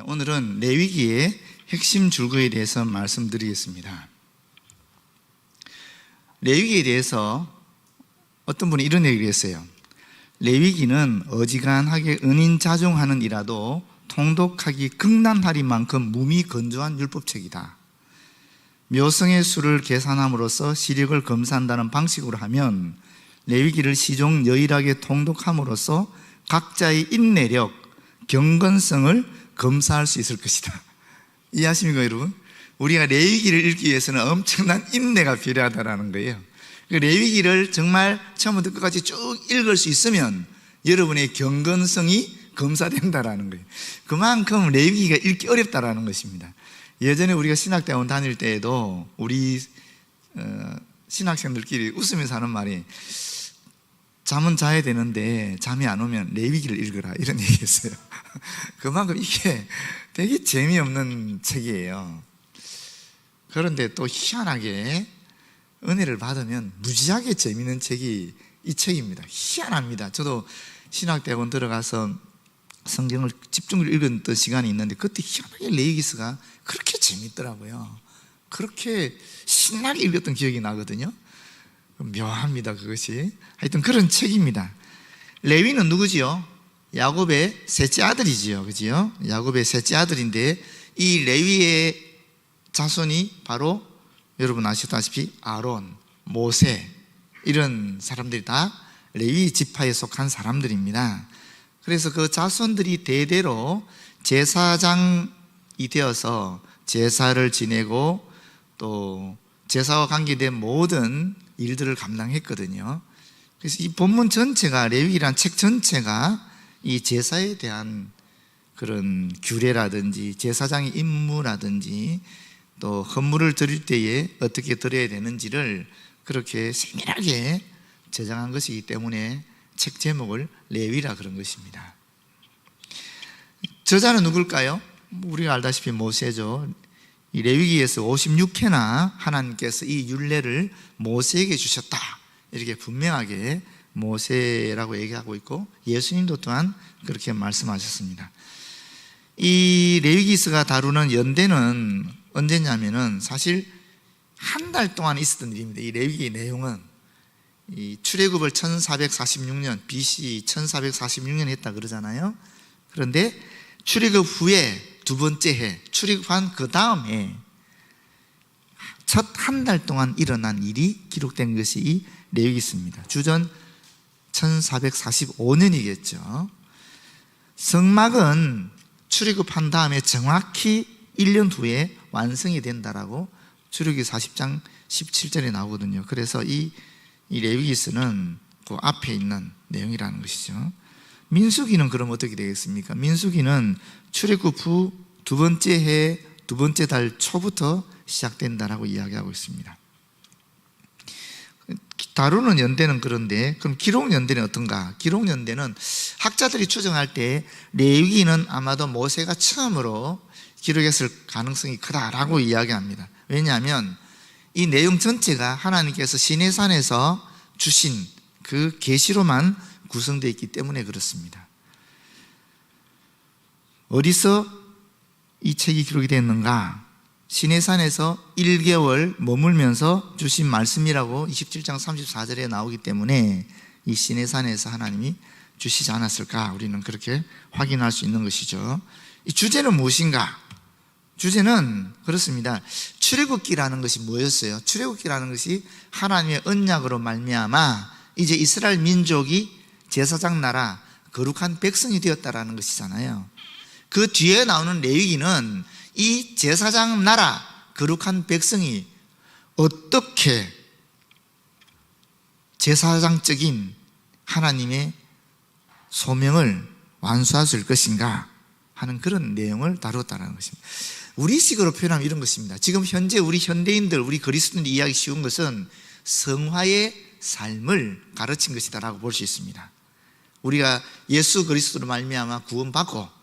오늘은 레위기의 핵심 줄거에 대해서 말씀드리겠습니다. 레위기에 대해서 어떤 분이 이런 얘기를 했어요. 레위기는 어지간하게 은인자중하는 이라도 통독하기 극난하리만큼 무미 건조한 율법책이다. 묘성의 수를 계산함으로써 시력을 검사한다는 방식으로 하면 레위기를 시종 여일하게 통독함으로써 각자의 인내력, 경건성을 검사할 수 있을 것이다. 이해하십니까, 여러분? 우리가 레위기를 읽기 위해서는 엄청난 인내가 필요하다는 거예요. 레위기를 정말 처음부터 끝까지 쭉 읽을 수 있으면 여러분의 경건성이 검사된다라는 거예요. 그만큼 레위기가 읽기 어렵다라는 것입니다. 예전에 우리가 신학대학원 다닐 때에도 우리 신학생들끼리 웃으면서 하는 말이, 잠은 자야 되는데 잠이 안 오면 레위기를 읽어라, 이런 얘기했어요. 그만큼 이게 되게 재미없는 책이에요. 그런데 또 희한하게 은혜를 받으면 무지하게 재미있는 책이 이 책입니다. 희한합니다. 저도 신학대학원 들어가서 성경을 집중적으로 읽었던 시간이 있는데 그때 희한하게 레위기서가 그렇게 재밌더라고요. 그렇게 신나게 읽었던 기억이 나거든요. 묘합니다, 그것이. 하여튼 그런 책입니다. 레위는 누구지요? 야곱의 셋째 아들이지요, 그지요? 야곱의 셋째 아들인데 이 레위의 자손이 바로 여러분 아시다시피 아론, 모세, 이런 사람들이 다 레위 지파에 속한 사람들입니다. 그래서 그 자손들이 대대로 제사장이 되어서 제사를 지내고 또 제사와 관계된 모든 일들을 감당했거든요. 그래서 이 본문 전체가, 레위기란 책 전체가 이 제사에 대한 그런 규례라든지 제사장의 임무라든지 또 헌물을 드릴 때에 어떻게 드려야 되는지를 그렇게 세밀하게 제정한 것이기 때문에 책 제목을 레위라 그런 것입니다. 저자는 누굴까요? 우리가 알다시피 모세죠. 이 레위기에서 56회나 하나님께서 이 율례를 모세에게 주셨다, 이렇게 분명하게 모세라고 얘기하고 있고 예수님도 또한 그렇게 말씀하셨습니다. 이 레위기서가 다루는 연대는 언제냐면은 사실 한 달 동안 있었던 일입니다. 이 레위기의 내용은 이 출애굽을 1446년 BC 1446년 했다 그러잖아요. 그런데 출애굽 후에 두 번째 해, 출애굽한 그 다음 해 첫 한 달 동안 일어난 일이 기록된 것이 이 레위기서입니다. 주전 1445년이겠죠. 성막은 출애굽한 다음에 정확히 1년 후에 완성이 된다라고 출애굽기 40장 17절에 나오거든요. 그래서 이 레위기서는 그 앞에 있는 내용이라는 것이죠. 민수기는 그럼 어떻게 되겠습니까? 민수기는 출애굽 후 두 번째 해 두 번째 달 초부터 시작된다라고 이야기하고 있습니다. 다루는 연대는 그런데 그럼 기록 연대는 어떤가? 기록 연대는 학자들이 추정할 때 레위기는 아마도 모세가 처음으로 기록했을 가능성이 크다라고 이야기합니다. 왜냐하면 이 내용 전체가 하나님께서 시내산에서 주신 그 계시로만 구성되어 있기 때문에 그렇습니다. 어디서 이 책이 기록이 됐는가? 시내산에서 1개월 머물면서 주신 말씀이라고 27장 34절에 나오기 때문에 이 시내산에서 하나님이 주시지 않았을까? 우리는 그렇게 확인할 수 있는 것이죠. 이 주제는 무엇인가? 주제는 그렇습니다. 출애굽기라는 것이 뭐였어요? 출애굽기라는 것이 하나님의 언약으로 말미암아 이제 이스라엘 민족이 제사장 나라 거룩한 백성이 되었다라는 것이잖아요. 그 뒤에 나오는 레위기는 이 제사장 나라 거룩한 백성이 어떻게 제사장적인 하나님의 소명을 완수할 수 있을 것인가 하는 그런 내용을 다뤘다는 것입니다. 우리식으로 표현하면 이런 것입니다. 지금 현재 우리 현대인들, 우리 그리스도인들이 이해하기 쉬운 것은 성화의 삶을 가르친 것이다라고 볼 수 있습니다. 우리가 예수 그리스도로 말미암아 구원받고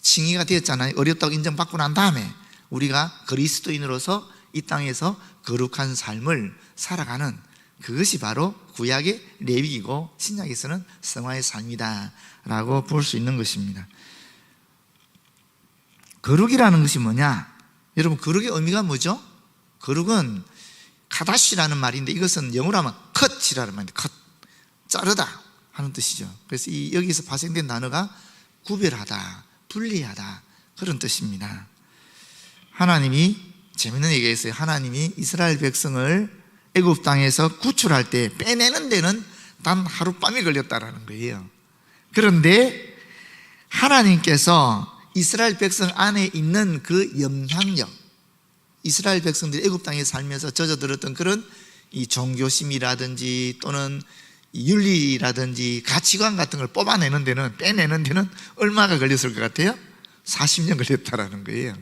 칭의가 되었잖아요. 어렵다고 인정받고 난 다음에 우리가 그리스도인으로서 이 땅에서 거룩한 삶을 살아가는 그것이 바로 구약의 레위기고 신약에서는 성화의 삶이다 라고 볼 수 있는 것입니다. 거룩이라는 것이 뭐냐? 여러분, 거룩의 의미가 뭐죠? 거룩은 카다시라는 말인데, 이것은 영어로 하면 컷이라는 말인데, 컷, 자르다 하는 뜻이죠. 그래서 여기서 파생된 단어가 구별하다, 분리하다, 그런 뜻입니다. 하나님이, 재밌는 얘기가 있어요. 하나님이 이스라엘 백성을 애굽 땅에서 구출할 때 빼내는 데는 단 하룻밤이 걸렸다라는 거예요. 그런데 하나님께서 이스라엘 백성 안에 있는 그 영향력, 이스라엘 백성들이 애굽 땅에 살면서 젖어들었던 그런 이 종교심이라든지 또는 윤리라든지 가치관 같은 걸 뽑아내는 데는, 빼내는 데는 얼마가 걸렸을 것 같아요? 40년 걸렸다라는 거예요.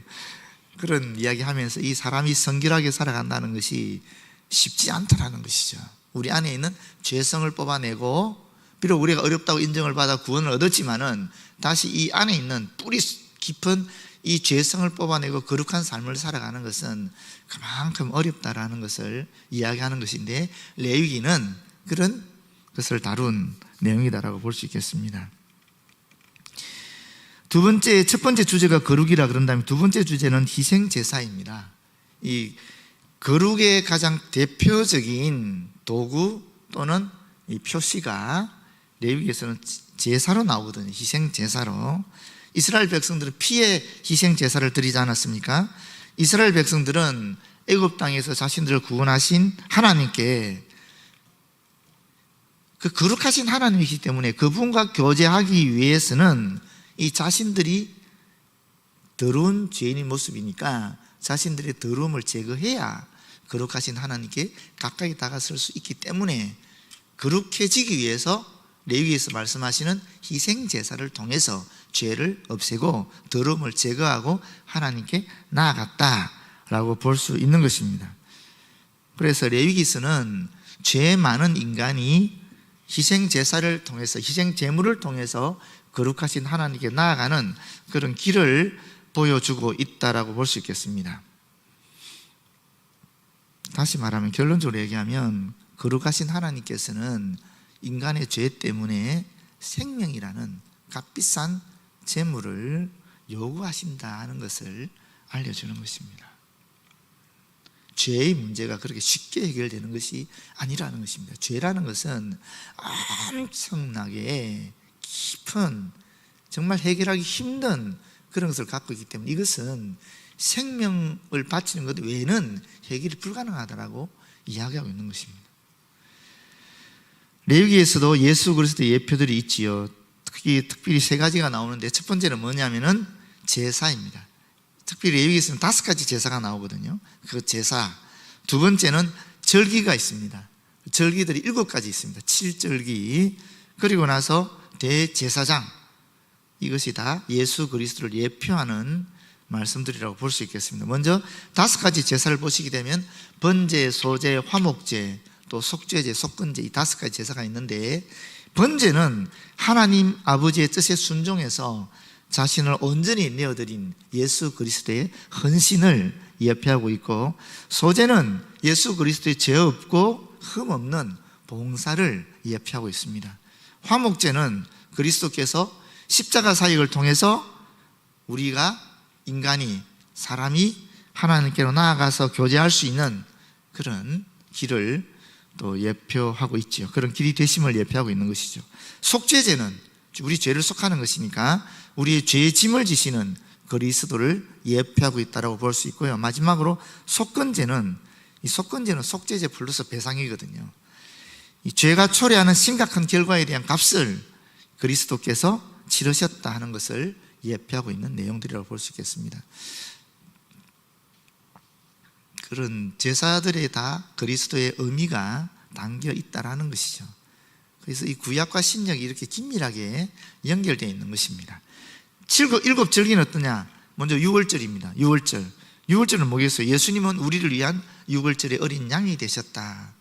그런 이야기 하면서 이 사람이 성결하게 살아간다는 것이 쉽지 않다라는 것이죠. 우리 안에 있는 죄성을 뽑아내고, 비록 우리가 어렵다고 인정을 받아 구원을 얻었지만은 다시 이 안에 있는 뿌리 깊은 이 죄성을 뽑아내고 거룩한 삶을 살아가는 것은 그만큼 어렵다라는 것을 이야기하는 것인데, 레위기는 그런 것을 다룬 내용이다라고 볼 수 있겠습니다. 첫 번째 주제가 거룩이라 그런다면 두 번째 주제는 희생제사입니다. 이 거룩의 가장 대표적인 도구 또는 이 표시가 레위기에서는 제사로 나오거든요. 희생제사로. 이스라엘 백성들은 피의 희생제사를 드리지 않았습니까? 이스라엘 백성들은 애굽 땅에서 자신들을 구원하신 하나님께, 그 거룩하신 하나님이시기 때문에 그분과 교제하기 위해서는 이 자신들이 더러운 죄인의 모습이니까 자신들의 더러움을 제거해야 거룩하신 하나님께 가까이 다가설 수 있기 때문에, 거룩해지기 위해서 레위기에서 말씀하시는 희생제사를 통해서 죄를 없애고 더러움을 제거하고 하나님께 나아갔다라고 볼 수 있는 것입니다. 그래서 레위기서는 죄 많은 인간이 희생제사를 통해서, 희생제물을 통해서 거룩하신 하나님께 나아가는 그런 길을 보여주고 있다라고 볼 수 있겠습니다. 다시 말하면, 결론적으로 얘기하면 거룩하신 하나님께서는 인간의 죄 때문에 생명이라는 값비싼 제물을 요구하신다는 것을 알려주는 것입니다. 죄의 문제가 그렇게 쉽게 해결되는 것이 아니라는 것입니다. 죄라는 것은 엄청나게 깊은, 정말 해결하기 힘든 그런 것을 갖고 있기 때문에 이것은 생명을 바치는 것 외에는 해결이 불가능하다라고 이야기하고 있는 것입니다. 레위기에서도 예수 그리스도의 예표들이 있지요. 특별히 세 가지가 나오는데, 첫 번째는 뭐냐면은 제사입니다. 특별히 레위기에서는 5가지 제사가 나오거든요. 그 제사. 두 번째는 절기가 있습니다. 절기들이 7가지 있습니다. 7절기. 그리고 나서 대제사장. 이것이 다 예수 그리스도를 예표하는 말씀들이라고 볼 수 있겠습니다. 먼저 5가지 제사를 보시게 되면 번제, 소제, 화목제, 또 속죄제, 속건제, 이 5가지 제사가 있는데, 번제는 하나님 아버지의 뜻에 순종해서 자신을 온전히 내어드린 예수 그리스도의 헌신을 예표하고 있고, 소제는 예수 그리스도의 죄 없고 흠 없는 봉사를 예표하고 있습니다. 화목제는 그리스도께서 십자가 사역을 통해서 우리가, 인간이, 사람이 하나님께로 나아가서 교제할 수 있는 그런 길을 또 예표하고 있죠. 그런 길이 되심을 예표하고 있는 것이죠. 속죄제는 우리 죄를 속하는 것이니까 우리의 죄의 짐을 지시는 그리스도를 예표하고 있다고 볼 수 있고요. 마지막으로 속건제는, 이 속건제는 속죄제 플러스 배상이거든요. 이 죄가 초래하는 심각한 결과에 대한 값을 그리스도께서 치르셨다 하는 것을 예표하고 있는 내용들이라고 볼 수 있겠습니다. 그런 제사들에 다 그리스도의 의미가 담겨 있다라는 것이죠. 그래서 이 구약과 신약이 이렇게 긴밀하게 연결되어 있는 것입니다. 7절기는 어떠냐? 먼저 6월절입니다. 6월절. 6월절은 뭐겠어요? 예수님은 우리를 위한 6월절의 어린 양이 되셨다,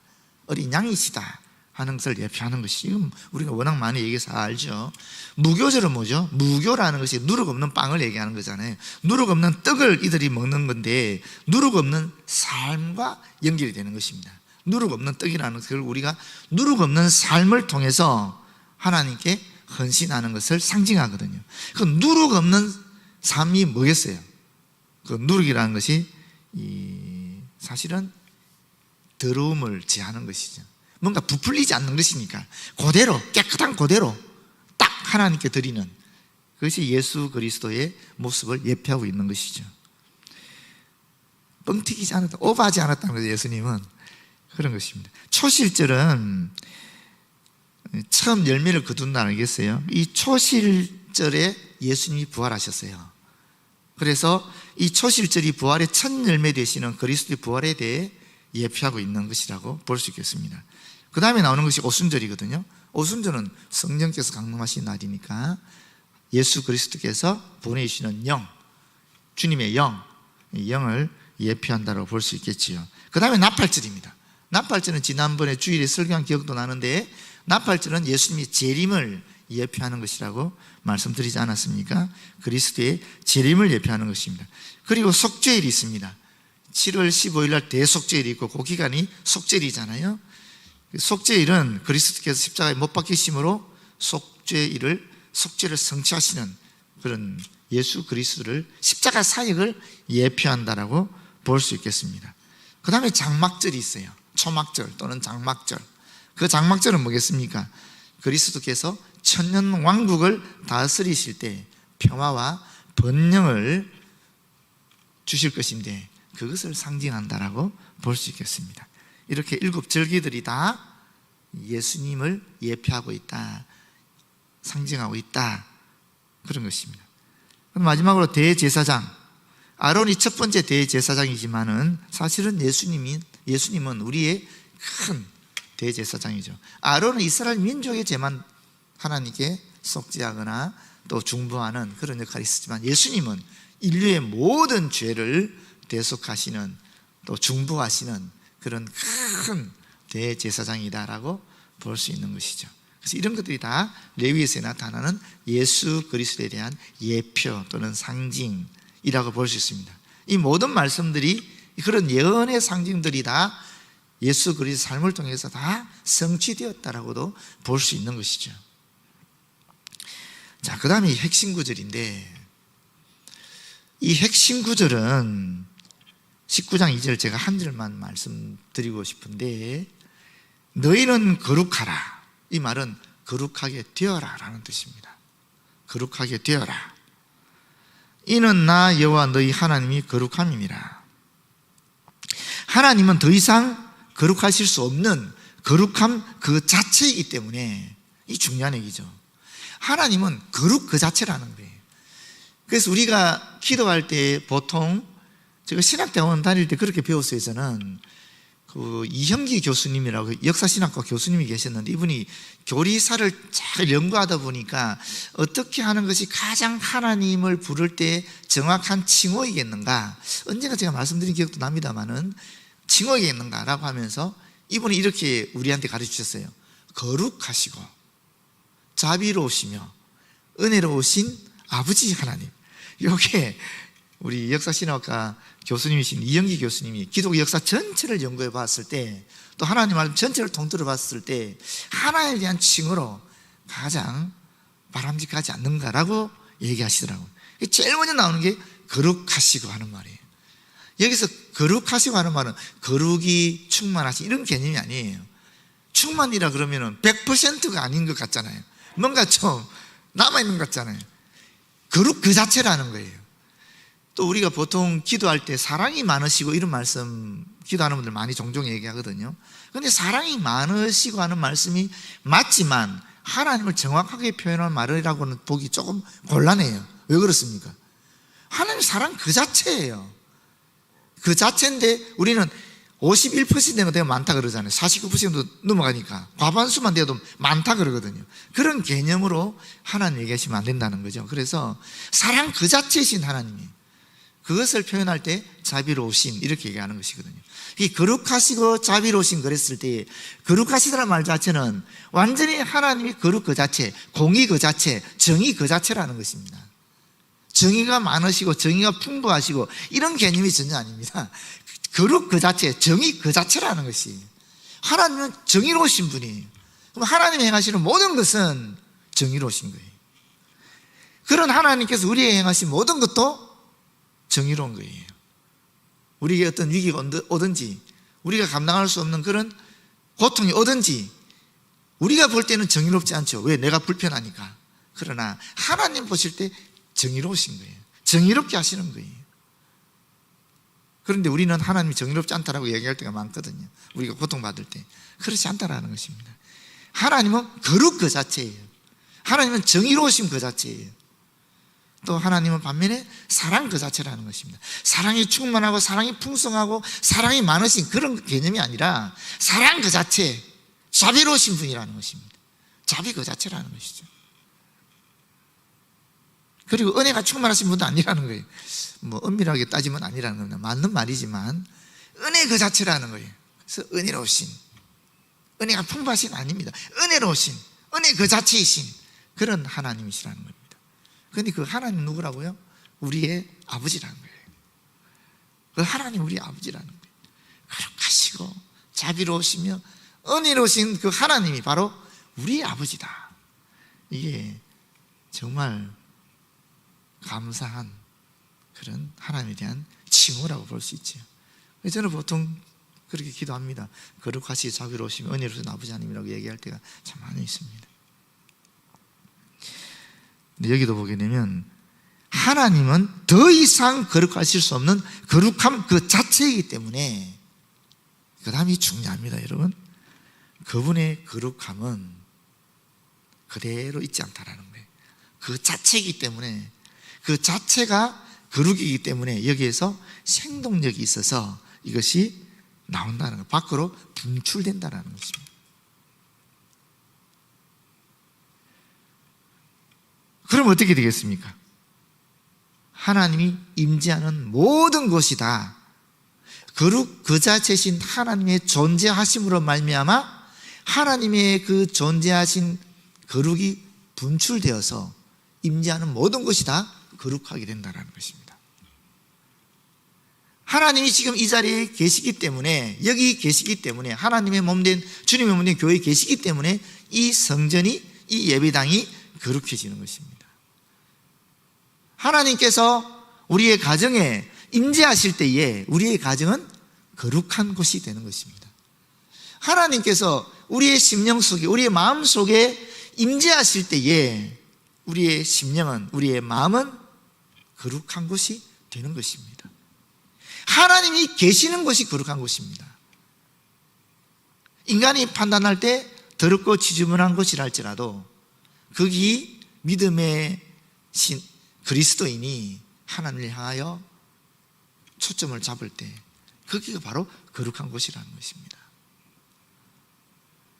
어린 양이시다 하는 것을 예표하는 것이, 지금 우리가 워낙 많이 얘기해서 알죠. 무교절은 뭐죠? 무교라는 것이 누룩 없는 빵을 얘기하는 거잖아요. 누룩 없는 떡을 이들이 먹는 건데, 누룩 없는 삶과 연결이 되는 것입니다. 누룩 없는 떡이라는 것을 우리가 누룩 없는 삶을 통해서 하나님께 헌신하는 것을 상징하거든요. 그 누룩 없는 삶이 뭐겠어요? 그 누룩이라는 것이 사실은 더러움을 제하는 것이죠. 뭔가 부풀리지 않는 것이니까 그대로, 깨끗한 그대로 딱 하나님께 드리는 그것이 예수 그리스도의 모습을 예표하고 있는 것이죠. 뻥튀기지 않았다, 오버하지 않았다는 거죠. 예수님은 그런 것입니다. 초실절은 처음 열매를 거둔다 알겠어요? 이 초실절에 예수님이 부활하셨어요. 그래서 이 초실절이 부활의 첫 열매 되시는 그리스도의 부활에 대해 예표하고 있는 것이라고 볼 수 있겠습니다. 그 다음에 나오는 것이 오순절이거든요. 오순절은 성령께서 강림하신 날이니까 예수 그리스도께서 보내주시는 영, 주님의 영, 이 영을 예표한다고 볼 수 있겠지요. 그 다음에 나팔절입니다. 나팔절은 지난번에 주일에 설교한 기억도 나는데, 나팔절은 예수님의 재림을 예표하는 것이라고 말씀드리지 않았습니까? 그리스도의 재림을 예표하는 것입니다. 그리고 속죄일이 있습니다. 7월 15일 날 대속죄일이 있고 그 기간이 속죄일이잖아요. 속죄일은 그리스도께서 십자가에 못 박히심으로 속죄를 성취하시는 그런 예수 그리스도를, 십자가 사역을 예표한다라고 볼 수 있겠습니다. 그 다음에 장막절이 있어요. 초막절 또는 장막절. 그 장막절은 뭐겠습니까? 그리스도께서 천년 왕국을 다스리실 때 평화와 번영을 주실 것인데 그것을 상징한다라고 볼 수 있겠습니다. 이렇게 7절기들이 다 예수님을 예표하고 있다, 상징하고 있다, 그런 것입니다. 그럼 마지막으로 대제사장. 아론이 첫 번째 대제사장이지만은 사실은 예수님은 우리의 큰 대제사장이죠. 아론은 이스라엘 민족의 죄만 하나님께 속죄하거나 또 중보하는 그런 역할이 있었지만, 예수님은 인류의 모든 죄를 대속하시는, 또 중보하시는 그런 큰 대제사장이다라고 볼 수 있는 것이죠. 그래서 이런 것들이 다 레위기서에 나타나는 예수 그리스도에 대한 예표 또는 상징이라고 볼 수 있습니다. 이 모든 말씀들이, 그런 예언의 상징들이 다 예수 그리스도 삶을 통해서 다 성취되었다라고도 볼 수 있는 것이죠. 자, 그 다음에 핵심 구절인데, 이 핵심 구절은 19장 2절 제가 한 절만 말씀드리고 싶은데, 너희는 거룩하라. 이 말은 거룩하게 되어라 라는 뜻입니다. 거룩하게 되어라. 이는 나 여호와 너희 하나님이 거룩함이니라. 하나님은 더 이상 거룩하실 수 없는 거룩함 그 자체이기 때문에, 이 중요한 얘기죠. 하나님은 거룩 그 자체라는 거예요. 그래서 우리가 기도할 때 보통, 제가 신학대학원 다닐 때 그렇게 배웠어요. 저는 그 이형기 교수님이라고 역사신학과 교수님이 계셨는데, 이분이 교리사를 잘 연구하다 보니까 어떻게 하는 것이 가장 하나님을 부를 때 정확한 칭호이겠는가, 언젠가 제가 말씀드린 기억도 납니다만은 칭호이겠는가라고 하면서 이분이 이렇게 우리한테 가르치셨어요. 거룩하시고 자비로우시며 은혜로우신 아버지 하나님. 이게 우리 역사신학과 교수님이신 이영기 교수님이 기독교 역사 전체를 연구해 봤을 때, 또 하나님 말씀 전체를 통틀어 봤을 때 하나님에 대한 칭호로 가장 바람직하지 않는가라고 얘기하시더라고요. 제일 먼저 나오는 게 거룩하시고 하는 말이에요. 여기서 거룩하시고 하는 말은 거룩이 충만하시 이런 개념이 아니에요. 충만이라 그러면은 100%가 아닌 것 같잖아요. 뭔가 좀 남아있는 것 같잖아요. 거룩 그 자체라는 거예요. 또 우리가 보통 기도할 때 사랑이 많으시고 이런 말씀 기도하는 분들 많이 종종 얘기하거든요. 그런데 사랑이 많으시고 하는 말씀이 맞지만 하나님을 정확하게 표현한 말이라고는 보기 조금 곤란해요. 왜 그렇습니까? 하나님 사랑 그 자체예요. 그 자체인데 우리는 51% 되면 많다 그러잖아요. 49% 넘어가니까 과반수만 되어도 많다 그러거든요. 그런 개념으로 하나님 얘기하시면 안 된다는 거죠. 그래서 사랑 그 자체이신 하나님이, 그것을 표현할 때 자비로우신 이렇게 얘기하는 것이거든요. 이 거룩하시고 자비로우신 그랬을 때, 거룩하시다는 말 자체는 완전히 하나님이 거룩 그 자체, 공의 그 자체, 정의 그 자체라는 것입니다. 정의가 많으시고 정의가 풍부하시고 이런 개념이 전혀 아닙니다. 거룩 그 자체, 정의 그 자체라는 것이, 하나님은 정의로우신 분이에요. 그럼 하나님이 행하시는 모든 것은 정의로우신 거예요. 그런 하나님께서 우리에게 행하신 모든 것도 정의로운 거예요. 우리에게 어떤 위기가 오든지 우리가 감당할 수 없는 그런 고통이 오든지 우리가 볼 때는 정의롭지 않죠. 왜? 내가 불편하니까. 그러나 하나님 보실 때 정의로우신 거예요. 정의롭게 하시는 거예요. 그런데 우리는 하나님이 정의롭지 않다라고 얘기할 때가 많거든요. 우리가 고통받을 때. 그렇지 않다라는 것입니다. 하나님은 거룩 그 자체예요. 하나님은 정의로우심 그 자체예요. 또 하나님은 반면에 사랑 그 자체라는 것입니다. 사랑이 충만하고 사랑이 풍성하고 사랑이 많으신 그런 개념이 아니라 사랑 그 자체, 자비로우신 분이라는 것입니다. 자비 그 자체라는 것이죠. 그리고 은혜가 충만하신 분도 아니라는 거예요. 뭐 엄밀하게 따지면 아니라는 겁니다. 맞는 말이지만 은혜 그 자체라는 거예요. 그래서 은혜로우신, 은혜가 풍부하신 아닙니다. 은혜로우신, 은혜 그 자체이신 그런 하나님이시라는 겁니다. 그런데 그 하나님 누구라고요? 우리의 아버지라는 거예요. 그 하나님 우리의 아버지라는 거예요. 거룩하시고 자비로우시며 은혜로우신 그 하나님이 바로 우리의 아버지다. 이게 정말 감사한 그런 하나님에 대한 칭호라고 볼 수 있죠. 저는 보통 그렇게 기도합니다. 거룩하시 자비로우시며 은혜로우신 아버지 하나님이라고 얘기할 때가 참 많이 있습니다. 근데 여기도 보게 되면 하나님은 더 이상 거룩하실 수 없는 거룩함 그 자체이기 때문에 그 다음이 중요합니다. 여러분, 그분의 거룩함은 그대로 있지 않다라는 거예요. 그 자체이기 때문에, 그 자체가 거룩이기 때문에 여기에서 생동력이 있어서 이것이 나온다는 것, 밖으로 분출된다는 것입니다. 그럼 어떻게 되겠습니까? 하나님이 임재하는 모든 곳이 다 거룩 그 자체신 하나님의 존재하심으로 말미암아 하나님의 그 존재하신 거룩이 분출되어서 임재하는 모든 것이 다 거룩하게 된다는 것입니다. 하나님이 지금 이 자리에 계시기 때문에, 여기 계시기 때문에, 하나님의 몸된 주님의 몸된 교회에 계시기 때문에 이 성전이, 이 예배당이 거룩해지는 것입니다. 하나님께서 우리의 가정에 임재하실 때에 우리의 가정은 거룩한 곳이 되는 것입니다. 하나님께서 우리의 심령 속에, 우리의 마음 속에 임재하실 때에 우리의 심령은, 우리의 마음은 거룩한 곳이 되는 것입니다. 하나님이 계시는 곳이 거룩한 곳입니다. 인간이 판단할 때 더럽고 지저분한 곳이라 할지라도 거기 믿음의 그리스도인이 하나님을 향하여 초점을 잡을 때 거기가 바로 거룩한 곳이라는 것입니다.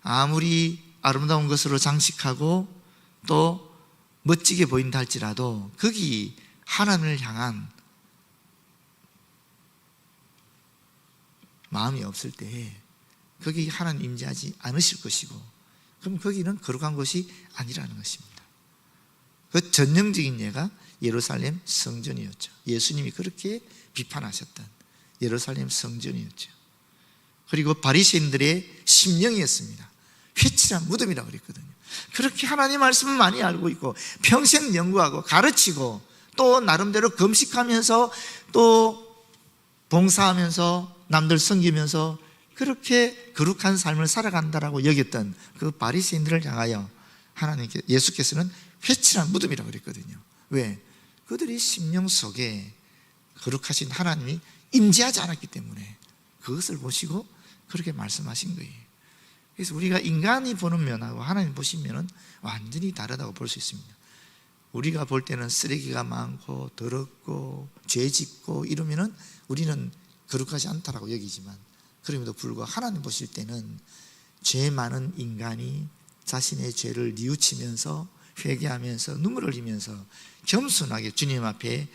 아무리 아름다운 것으로 장식하고 또 멋지게 보인다 할지라도 거기 하나님을 향한 마음이 없을 때 거기 하나님 임재하지 않으실 것이고, 그럼 거기는 거룩한 곳이 아니라는 것입니다. 그 전형적인 예가 예루살렘 성전이었죠. 예수님이 그렇게 비판하셨던 예루살렘 성전이었죠. 그리고 바리새인들의 심령이었습니다. 회칠한 무덤이라고 그랬거든요. 그렇게 하나님 말씀을 많이 알고 있고 평생 연구하고 가르치고 또 나름대로 금식하면서 또 봉사하면서 남들 섬기면서 그렇게 거룩한 삶을 살아간다라고 여겼던 그 바리새인들을 향하여 하나님께, 예수께서는 회칠한 무덤이라고 그랬거든요. 왜? 그들이 심령 속에 거룩하신 하나님이 임재하지 않았기 때문에 그것을 보시고 그렇게 말씀하신 거예요. 그래서 우리가 인간이 보는 면하고 하나님 보신 면은 완전히 다르다고 볼 수 있습니다. 우리가 볼 때는 쓰레기가 많고 더럽고 죄 짓고 이러면은 우리는 거룩하지 않다라고 여기지만, 그럼에도 불구하고 하나님 보실 때는 죄 많은 인간이 자신의 죄를 뉘우치면서 회개하면서 눈물을 흘리면서 겸손하게 주님 앞에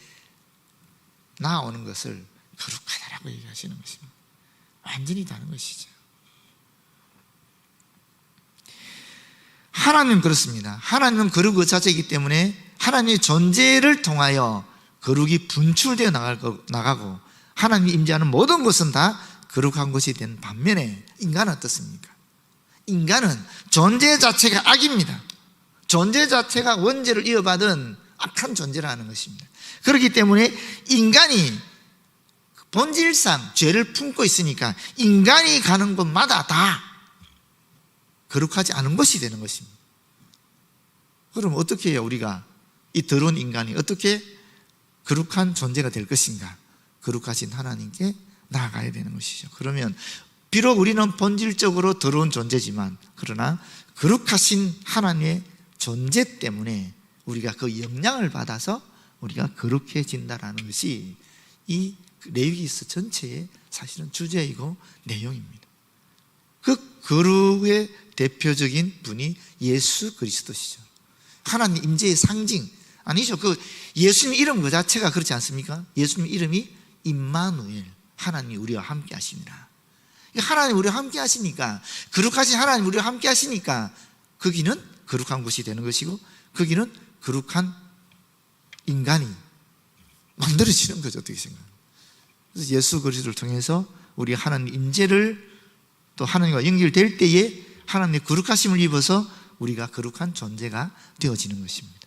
나아오는 것을 거룩하다라고 얘기하시는 것입니다. 완전히 다른 것이죠. 하나님은 그렇습니다. 하나님은 거룩 그 자체이기 때문에 하나님의 존재를 통하여 거룩이 분출되어 나가고 하나님이 임재하는 모든 것은 다 거룩한 것이 된 반면에 인간은 어떻습니까? 인간은 존재 자체가 악입니다. 존재 자체가 원죄를 이어받은 악한 존재라는 것입니다. 그렇기 때문에 인간이 본질상 죄를 품고 있으니까 인간이 가는 곳마다 다 거룩하지 않은 것이 되는 것입니다. 그럼 어떻게 해요? 우리가 이 더러운 인간이 어떻게 거룩한 존재가 될 것인가? 거룩하신 하나님께 나아가야 되는 것이죠. 그러면 비록 우리는 본질적으로 더러운 존재지만 그러나 거룩하신 하나님의 존재 때문에 우리가 그 영향을 받아서 우리가 거룩해진다라는 것이 이 레위기서 전체의 사실은 주제이고 내용입니다. 그 거룩의 대표적인 분이 예수 그리스도시죠. 하나님 임재의 상징 아니죠. 그 예수님 이름 그 자체가 그렇지 않습니까? 예수님 이름이 임마누엘, 하나님 우리와 함께 하십니다. 하나님 우리와 함께 하시니까, 거룩하신 하나님 우리와 함께 하시니까 거기는 거룩한 곳이 되는 것이고 거기는 거룩한 인간이 만들어지는 거죠. 어떻게 생각해요? 그래서 예수 그리스도를 통해서 우리 하나님 임재를 또 하나님과 연결될 때에 하나님의 거룩하심을 입어서 우리가 거룩한 존재가 되어지는 것입니다.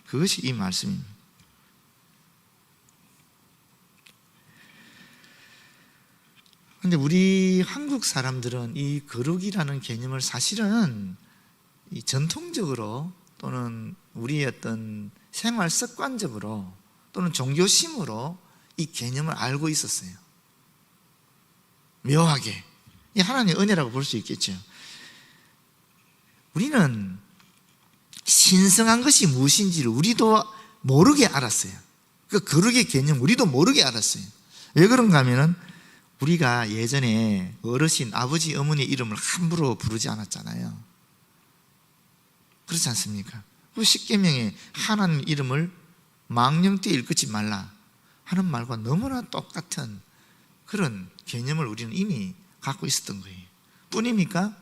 그것이 이 말씀입니다. 그런데 우리 한국 사람들은 이 거룩이라는 개념을 사실은 이 전통적으로 또는 우리의 어떤 생활 습관적으로 또는 종교심으로 이 개념을 알고 있었어요. 묘하게. 이 하나님의 은혜라고 볼 수 있겠죠. 우리는 신성한 것이 무엇인지를 우리도 모르게 알았어요. 그 거룩의 개념 우리도 모르게 알았어요. 왜 그런가 하면은 우리가 예전에 어르신, 아버지, 어머니 이름을 함부로 부르지 않았잖아요. 그렇지 않습니까? 그 십계명에 하나님 이름을 망령되이 일컫지 말라 하는 말과 너무나 똑같은 그런 개념을 우리는 이미 갖고 있었던 거예요. 뿐입니까?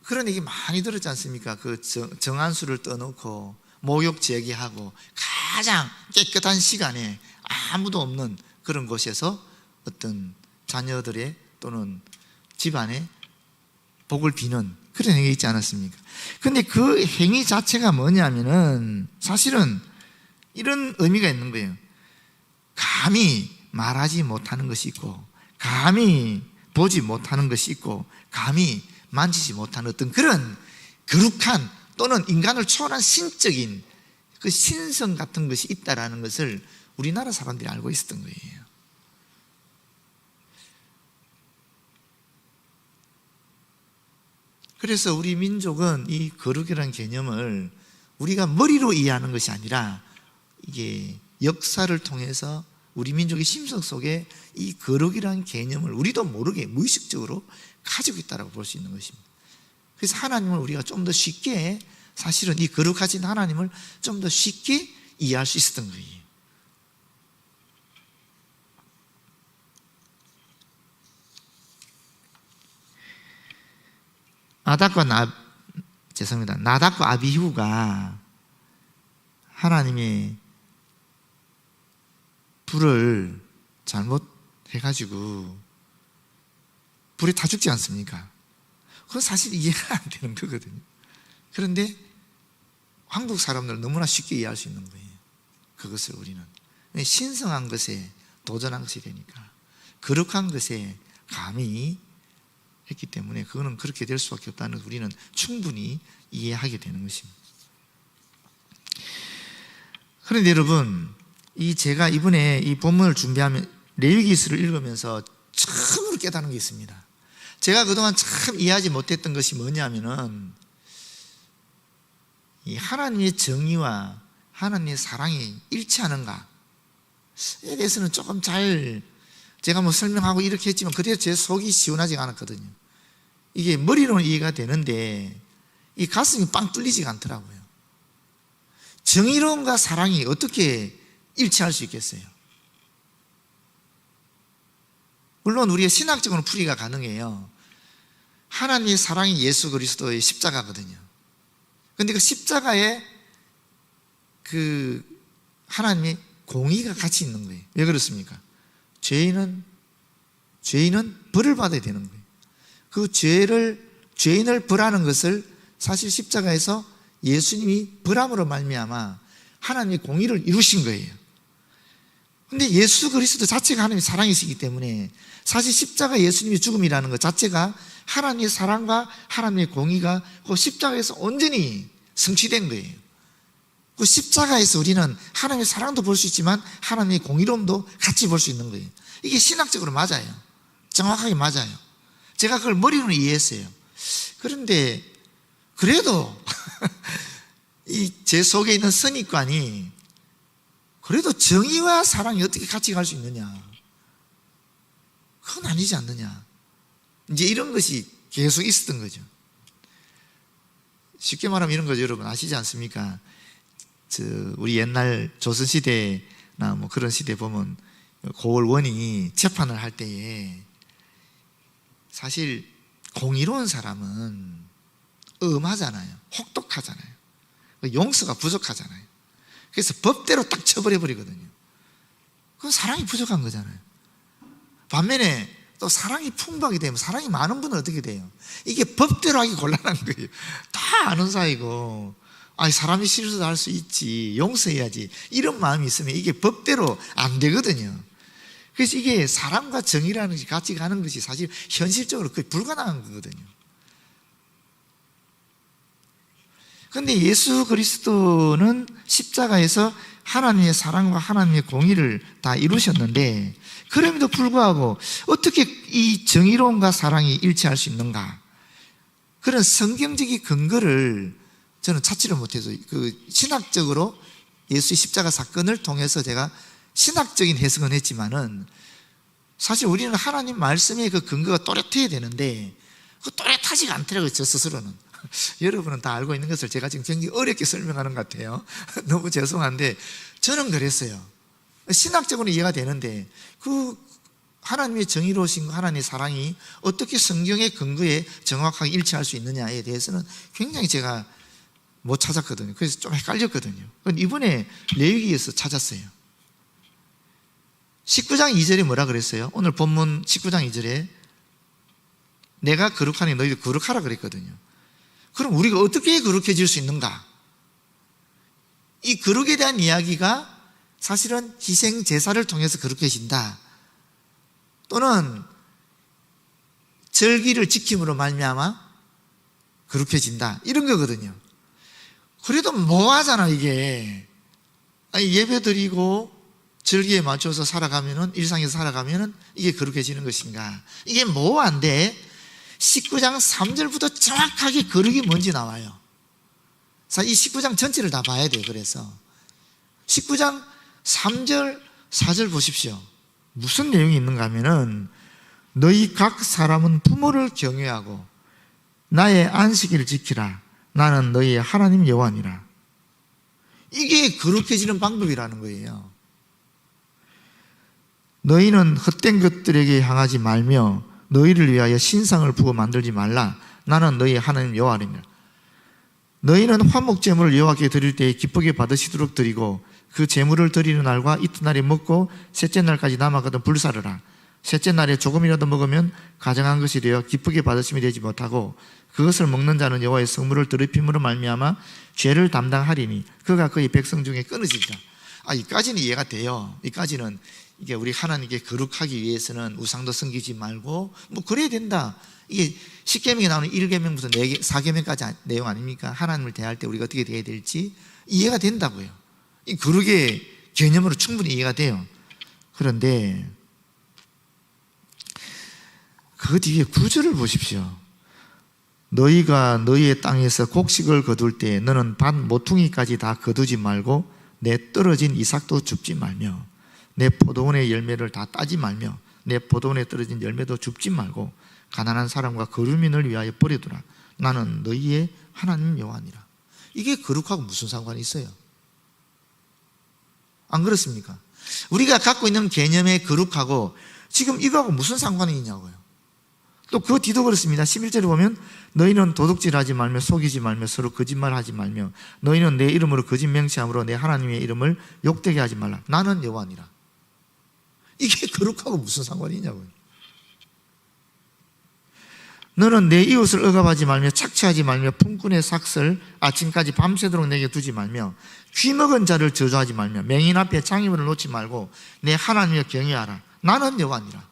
그런 얘기 많이 들었지 않습니까? 그 정한수를 떠놓고 목욕 제기하고 가장 깨끗한 시간에 아무도 없는 그런 곳에서 어떤 자녀들의 또는 집안에 복을 비는 그런 행위 있지 않았습니까? 근데 그 행위 자체가 뭐냐면은 사실은 이런 의미가 있는 거예요. 감히 말하지 못하는 것이 있고 감히 보지 못하는 것이 있고 감히 만지지 못하는 어떤 그런 거룩한 또는 인간을 초월한 신적인 그 신성 같은 것이 있다라는 것을 우리나라 사람들이 알고 있었던 거예요. 그래서 우리 민족은 이 거룩이라는 개념을 우리가 머리로 이해하는 것이 아니라 이게 역사를 통해서 우리 민족의 심성 속에 이 거룩이라는 개념을 우리도 모르게 무의식적으로 가지고 있다고 볼 수 있는 것입니다. 그래서 하나님을 우리가 좀 더 쉽게 사실은 이 거룩하신 하나님을 좀 더 쉽게 이해할 수 있었던 거예요. 나답과 아비후가 하나님의 불을 잘못해가지고 불에 타 죽지 않습니까? 그건 사실 이해가 안 되는 거거든요. 그런데 한국 사람들은 너무나 쉽게 이해할 수 있는 거예요. 그것을 우리는 신성한 것에 도전한 것이 되니까 거룩한 것에 감히 했기 때문에 그거는 그렇게 될 수밖에 없다는 것을 우리는 충분히 이해하게 되는 것입니다. 그런데 여러분, 제가 이번에 이 본문을 준비하면 레위기서를 읽으면서 처음으로 깨달은 게 있습니다. 제가 그동안 참 이해하지 못했던 것이 뭐냐면은 이 하나님의 정의와 하나님의 사랑이 일치하는가에 대해서는 조금 잘 제가 뭐 설명하고 이렇게 했지만 그래도 제 속이 시원하지가 않았거든요. 이게 머리로는 이해가 되는데 이 가슴이 빵 뚫리지가 않더라고요. 정의로움과 사랑이 어떻게 일치할 수 있겠어요? 물론 우리가 신학적으로 풀이가 가능해요. 하나님의 사랑이 예수 그리스도의 십자가거든요. 그런데 그 십자가에 그 하나님의 공의가 같이 있는 거예요. 왜 그렇습니까? 죄인은 벌을 받아야 되는 거예요. 그 죄인을 벌하는 것을 사실 십자가에서 예수님이 벌함으로 말미암아 하나님의 공의를 이루신 거예요. 근데 예수 그리스도 자체가 하나님의 사랑이시기 때문에 사실 십자가 예수님의 죽음이라는 것 자체가 하나님의 사랑과 하나님의 공의가 그 십자가에서 온전히 성취된 거예요. 그 십자가에서 우리는 하나님의 사랑도 볼 수 있지만 하나님의 공의로움도 같이 볼 수 있는 거예요. 이게 신학적으로 맞아요. 정확하게 맞아요. 제가 그걸 머리로는 이해했어요. 그런데 그래도 이 제 속에 있는 선입관이 그래도 정의와 사랑이 어떻게 같이 갈 수 있느냐, 그건 아니지 않느냐, 이제 이런 것이 계속 있었던 거죠. 쉽게 말하면 이런 거죠. 여러분 아시지 않습니까? 우리 옛날 조선시대나 뭐 그런 시대 보면 고을원이 재판을 할 때에 사실 공의로운 사람은 엄하잖아요. 혹독하잖아요. 용서가 부족하잖아요. 그래서 법대로 딱 처벌해버리거든요. 그건 사랑이 부족한 거잖아요. 반면에 또 사랑이 풍부하게 되면, 사랑이 많은 분은 어떻게 돼요? 이게 법대로 하기 곤란한 거예요. 다 아는 사이고, 사람이 실수도 할 수 있지, 용서해야지, 이런 마음이 있으면 이게 법대로 안 되거든요. 그래서 이게 사랑과 정의라는 것이 같이 가는 것이 사실 현실적으로 거의 불가능한 거거든요. 그런데 예수 그리스도는 십자가에서 하나님의 사랑과 하나님의 공의를 다 이루셨는데, 그럼에도 불구하고 어떻게 이 정의로움과 사랑이 일치할 수 있는가, 그런 성경적인 근거를 저는 찾지를 못해서 신학적으로 예수의 십자가 사건을 통해서 제가 신학적인 해석은 했지만은 사실 우리는 하나님 말씀의 그 근거가 또렷해야 되는데 그 또렷하지가 않더라고요, 저 스스로는. 여러분은 다 알고 있는 것을 제가 지금 굉장히 어렵게 설명하는 것 같아요. 너무 죄송한데 저는 그랬어요. 신학적으로 이해가 되는데 그 하나님의 정의로우신 하나님의 사랑이 어떻게 성경의 근거에 정확하게 일치할 수 있느냐에 대해서는 굉장히 제가 못 찾았거든요. 그래서 좀 헷갈렸거든요. 이번에 레위기에서 찾았어요. 19장 2절에 뭐라 그랬어요? 오늘 본문 19장 2절에 내가 거룩하니 너희도 거룩하라 그랬거든요. 그럼 우리가 어떻게 거룩해질 수 있는가? 이 거룩에 대한 이야기가 사실은 희생 제사를 통해서 거룩해진다, 또는 절기를 지킴으로 말미암아 거룩해진다, 이런 거거든요. 그래도 뭐하잖아 이게. 예배 드리고 절기에 맞춰서 살아가면은, 일상에서 살아가면은 이게 거룩해지는 것인가? 이게 뭐한데 19장 3절부터 정확하게 거룩이 뭔지 나와요. 사실 이 19장 전체를 다 봐야 돼요. 그래서 19장 3절 4절 보십시오. 무슨 내용이 있는가 하면은 너희 각 사람은 부모를 경외하고 나의 안식일을 지키라. 나는 너희의 하나님 여호와니라. 이게 거룩해지는 방법이라는 거예요. 너희는 헛된 것들에게 향하지 말며 너희를 위하여 신상을 부어 만들지 말라. 나는 너희의 하나님 여호와니라. 너희는 화목제물을 여호와께 드릴 때에 기쁘게 받으시도록 드리고 그 제물을 드리는 날과 이튿날에 먹고 셋째 날까지 남아가던 불사르라. 셋째 날에 조금이라도 먹으면 가정한 것이 되어 기쁘게 받으심이 되지 못하고 그것을 먹는 자는 여호와의 성물을 더럽힘으로 말미암아 죄를 담당하리니 그가 그의 백성 중에 끊어지리라. 이까지는 이해가 돼요. 이까지는 이게 우리 하나님께 거룩하기 위해서는 우상도 섬기지 말고 뭐 그래야 된다. 이게 10계명에 나오는 1계명부터 4계명까지 내용 아닙니까? 하나님을 대할 때 우리가 어떻게 대해야 될지 이해가 된다고요. 이 거룩의 개념으로 충분히 이해가 돼요. 그런데 그 뒤에 구절을 보십시오. 너희가 너희의 땅에서 곡식을 거둘 때 너는 밭 모퉁이까지 다 거두지 말고 내 떨어진 이삭도 줍지 말며 내 포도원의 열매를 다 따지 말며 내 포도원에 떨어진 열매도 줍지 말고 가난한 사람과 거류민을 위하여 버려두라. 나는 너희의 하나님 여호와니라. 이게 거룩하고 무슨 상관이 있어요? 안 그렇습니까? 우리가 갖고 있는 개념의 거룩하고 지금 이거하고 무슨 상관이 있냐고요. 또 그 뒤도 그렇습니다. 11절에 보면 너희는 도둑질하지 말며 속이지 말며 서로 거짓말하지 말며 너희는 내 이름으로 거짓 맹세함으로 내 하나님의 이름을 욕되게 하지 말라. 나는 여호와니라. 이게 거룩하고 무슨 상관이 있냐고요. 너는 내 이웃을 억압하지 말며 착취하지 말며 품꾼의 삭슬 아침까지 밤새도록 내게 두지 말며 귀먹은 자를 저주하지 말며 맹인 앞에 장애물을 놓지 말고 내 하나님을 경외하라. 나는 여호와니라.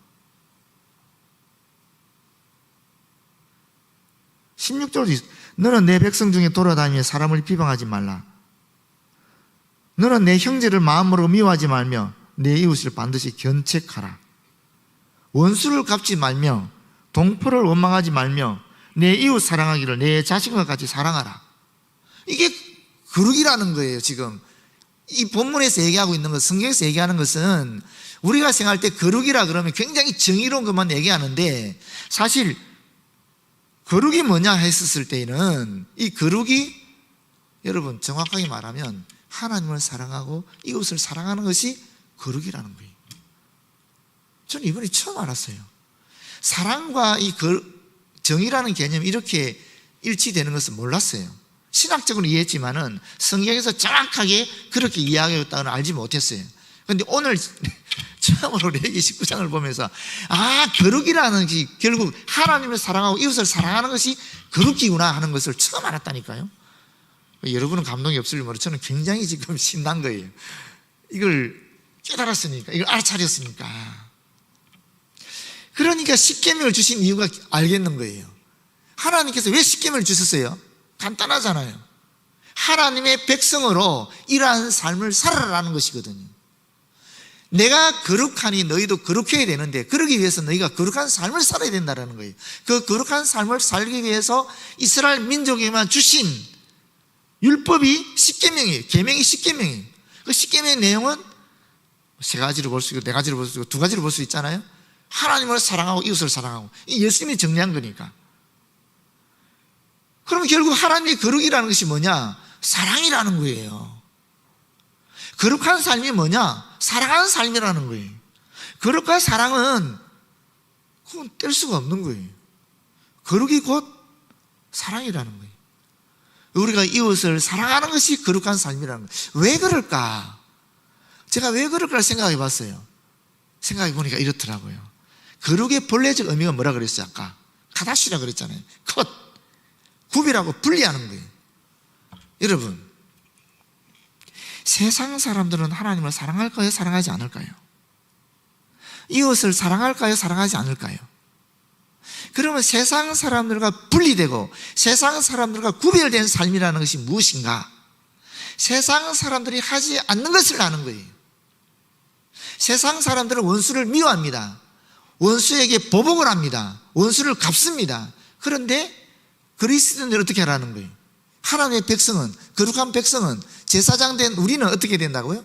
16절도 너는 내 백성 중에 돌아다니며 사람을 비방하지 말라. 너는 내 형제를 마음으로 미워하지 말며 내 이웃을 반드시 견책하라. 원수를 갚지 말며 동포를 원망하지 말며 내 이웃 사랑하기를 내 자신과 같이 사랑하라. 이게 거룩이라는 거예요. 지금 이 본문에서 얘기하고 있는 것, 성경에서 얘기하는 것은 우리가 생각할 때 거룩이라 그러면 굉장히 정의로운 것만 얘기하는데, 사실 거룩이 뭐냐 했었을 때에는 이 거룩이 여러분 정확하게 말하면 하나님을 사랑하고 이웃을 사랑하는 것이 거룩이라는 거예요. 저는 이번에 처음 알았어요. 사랑과 이 정의라는 개념이 이렇게 일치되는 것은 몰랐어요. 신학적으로 이해했지만은 성경에서 정확하게 그렇게 이야기했다고는 알지 못했어요. 그런데 오늘 처음으로 레위기 19장을 보면서 거룩이라는 것이 결국 하나님을 사랑하고 이웃을 사랑하는 것이 거룩이구나 하는 것을 처음 알았다니까요. 여러분은 감동이 없을지 모르 저는 굉장히 지금 신난 거예요. 이걸 깨달았으니까, 이걸 알아차렸으니까. 그러니까 십계명을 주신 이유가 알겠는 거예요. 하나님께서 왜 십계명을 주셨어요? 간단하잖아요. 하나님의 백성으로 이러한 삶을 살아라는 것이거든요. 내가 거룩하니 너희도 거룩해야 되는데, 그러기 위해서 너희가 거룩한 삶을 살아야 된다는 거예요. 그 거룩한 삶을 살기 위해서 이스라엘 민족에게만 주신 율법이 십계명이에요. 계명이 십계명이에요. 그 십계명의 내용은 세 가지로 볼 수 있고 네 가지로 볼 수 있고 두 가지로 볼 수 있잖아요. 하나님을 사랑하고 이웃을 사랑하고, 이 예수님이 정리한 거니까. 그러면 결국 하나님의 거룩이라는 것이 뭐냐? 사랑이라는 거예요. 거룩한 삶이 뭐냐? 사랑하는 삶이라는 거예요. 거룩과 사랑은 그건 뗄 수가 없는 거예요. 거룩이 곧 사랑이라는 거예요. 우리가 이웃을 사랑하는 것이 거룩한 삶이라는 거예요. 왜 그럴까? 제가 왜 그럴까 생각해 봤어요. 생각해 보니까 이렇더라고요. 거룩의 본래적 의미가 뭐라 그랬어요? 아까 카다시라 그랬잖아요. 컷, 구별하고 분리하는 거예요. 여러분, 세상 사람들은 하나님을 사랑할까요? 사랑하지 않을까요? 이웃을 사랑할까요? 사랑하지 않을까요? 그러면 세상 사람들과 분리되고 세상 사람들과 구별된 삶이라는 것이 무엇인가? 세상 사람들이 하지 않는 것을 하는 거예요. 세상 사람들은 원수를 미워합니다. 원수에게 보복을 합니다. 원수를 갚습니다. 그런데 그리스도인들은 어떻게 하라는 거예요? 하나님의 백성은, 거룩한 백성은, 제사장 된 우리는 어떻게 된다고요?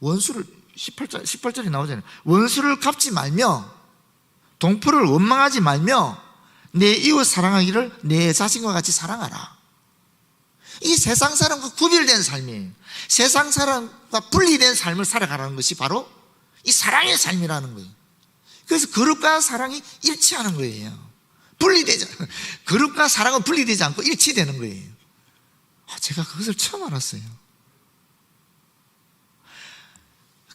원수를, 18절에 나오잖아요. 원수를 갚지 말며 동포를 원망하지 말며 내 이웃 사랑하기를 내 자신과 같이 사랑하라. 이 세상 사람과 구별된 삶이에요. 세상 사람과 분리된 삶을 살아가라는 것이 바로 이 사랑의 삶이라는 거예요. 그래서 거룩과 사랑이 일치하는 거예요. 거룩과 사랑은 분리되지 않고 일치되는 거예요. 제가 그것을 처음 알았어요.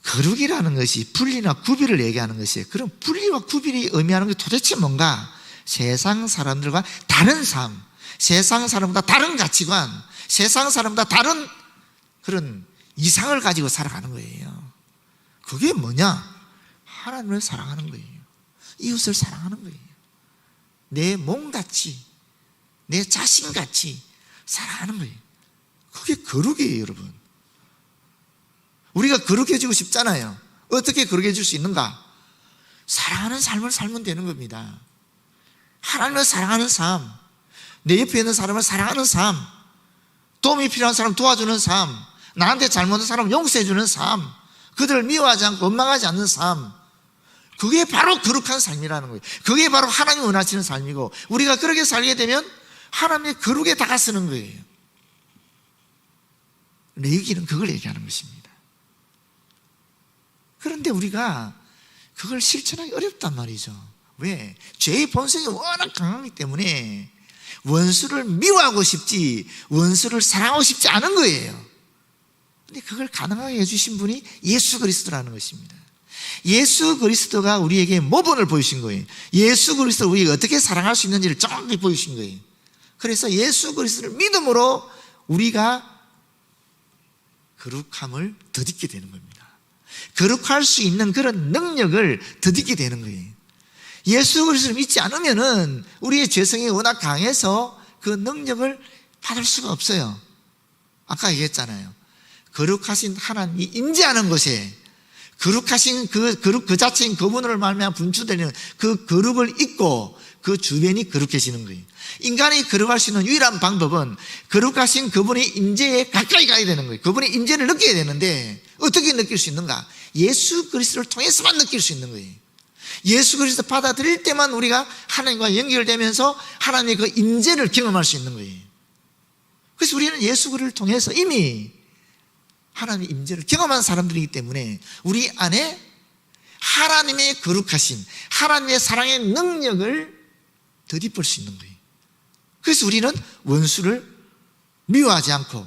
거룩이라는 것이 분리나 구별을 얘기하는 것이에요. 그럼 분리와 구별이 의미하는 게 도대체 뭔가? 세상 사람들과 다른 삶, 세상 사람과 다른 가치관, 세상 사람과 다른 그런 이상을 가지고 살아가는 거예요. 그게 뭐냐? 하나님을 사랑하는 거예요. 이웃을 사랑하는 거예요. 내 몸같이, 내 자신같이 사랑하는 거예요. 그게 거룩이에요, 여러분. 우리가 거룩해지고 싶잖아요. 어떻게 거룩해질 수 있는가? 사랑하는 삶을 살면 되는 겁니다. 하나님을 사랑하는 삶, 내 옆에 있는 사람을 사랑하는 삶, 도움이 필요한 사람 도와주는 삶, 나한테 잘못한 사람 용서해주는 삶, 그들을 미워하지 않고 원망하지 않는 삶, 그게 바로 거룩한 삶이라는 거예요. 그게 바로 하나님이 원하시는 삶이고, 우리가 그렇게 살게 되면 하나님의 거룩에 다가서는 거예요. 레위기는 그걸 얘기하는 것입니다. 그런데 우리가 그걸 실천하기 어렵단 말이죠. 왜? 죄의 본성이 워낙 강하기 때문에 원수를 미워하고 싶지 원수를 사랑하고 싶지 않은 거예요. 근데 그걸 가능하게 해주신 분이 예수 그리스도라는 것입니다. 예수 그리스도가 우리에게 모본을 보이신 거예요. 예수 그리스도를 우리가 어떻게 사랑할 수 있는지를 정확히 보이신 거예요. 그래서 예수 그리스도를 믿음으로 우리가 거룩함을 덧입게 되는 겁니다. 거룩할 수 있는 그런 능력을 덧입게 되는 거예요. 예수 그리스도를 믿지 않으면은 우리의 죄성이 워낙 강해서 그 능력을 받을 수가 없어요. 아까 얘기했잖아요. 거룩하신 하나님이 임재하는 곳에 거룩하신 그 자체인 그분을 말미암아 분출되는 그 거룩을 잊고 그 주변이 거룩해지는 거예요. 인간이 거룩할 수 있는 유일한 방법은 거룩하신 그분의 임재에 가까이 가야 되는 거예요. 그분의 임재를 느껴야 되는데 어떻게 느낄 수 있는가? 예수 그리스도를 통해서만 느낄 수 있는 거예요. 예수 그리스도 받아들일 때만 우리가 하나님과 연결되면서 하나님의 그 임재를 경험할 수 있는 거예요. 그래서 우리는 예수 그리스도를 통해서 이미 하나님의 임재를 경험한 사람들이기 때문에 우리 안에 하나님의 거룩하신 하나님의 사랑의 능력을 덧입을 수 있는 거예요. 그래서 우리는 원수를 미워하지 않고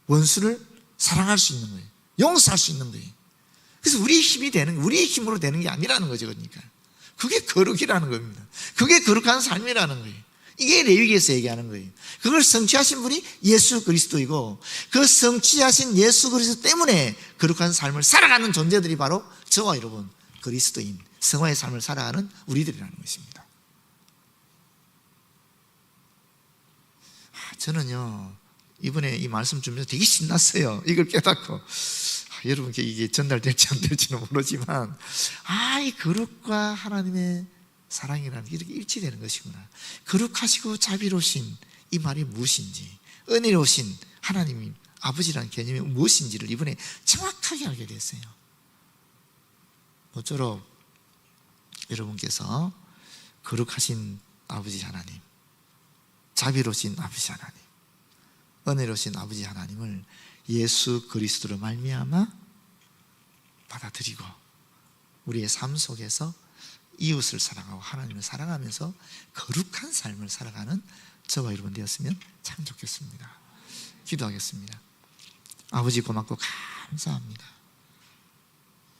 원수를 사랑할 수 있는 거예요. 용서할 수 있는 거예요. 그래서 우리의 힘이 되는, 우리의 힘으로 되는 게 아니라는 거죠. 그러니까 그게 거룩이라는 겁니다. 그게 거룩한 삶이라는 거예요. 이게 레위기에서 얘기하는 거예요. 그걸 성취하신 분이 예수 그리스도이고 그 성취하신 예수 그리스도 때문에 거룩한 삶을 살아가는 존재들이 바로 저와 여러분 그리스도인 성화의 삶을 살아가는 우리들이라는 것입니다. 저는요 이번에 이 말씀 주면서 되게 신났어요. 이걸 깨닫고 여러분께 이게 전달될지 안 될지는 모르지만 이 거룩과 하나님의 사랑이라는 게 이렇게 일치되는 것이구나. 거룩하시고 자비로우신 이 말이 무엇인지, 은혜로우신 하나님 아버지라는 개념이 무엇인지를 이번에 정확하게 알게 됐어요. 모쪼록 여러분께서 거룩하신 아버지 하나님, 자비로우신 아버지 하나님, 은혜로우신 아버지 하나님을 예수 그리스도로 말미암아 받아들이고 우리의 삶 속에서 이웃을 사랑하고 하나님을 사랑하면서 거룩한 삶을 살아가는 저와 여러분 되었으면 참 좋겠습니다. 기도하겠습니다. 아버지 고맙고 감사합니다.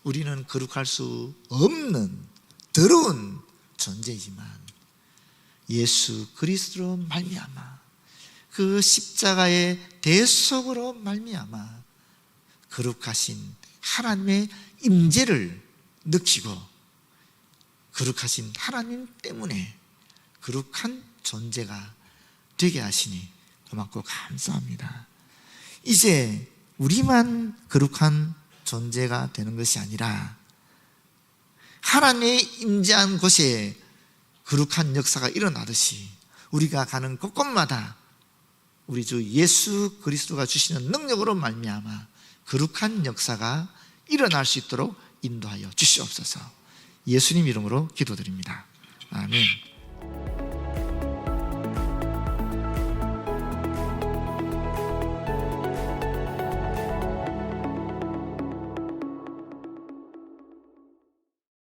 우리는 거룩할 수 없는 더러운 존재이지만 예수 그리스도로 말미암아 그 십자가의 대속으로 말미암아 거룩하신 하나님의 임재를 느끼고 거룩하신 하나님 때문에 거룩한 존재가 되게 하시니 고맙고 감사합니다. 이제 우리만 거룩한 존재가 되는 것이 아니라 하나님의 임재한 곳에 거룩한 역사가 일어나듯이 우리가 가는 곳곳마다 우리 주 예수 그리스도가 주시는 능력으로 말미암아 거룩한 역사가 일어날 수 있도록 인도하여 주시옵소서. 예수님 이름으로 기도드립니다. 아멘.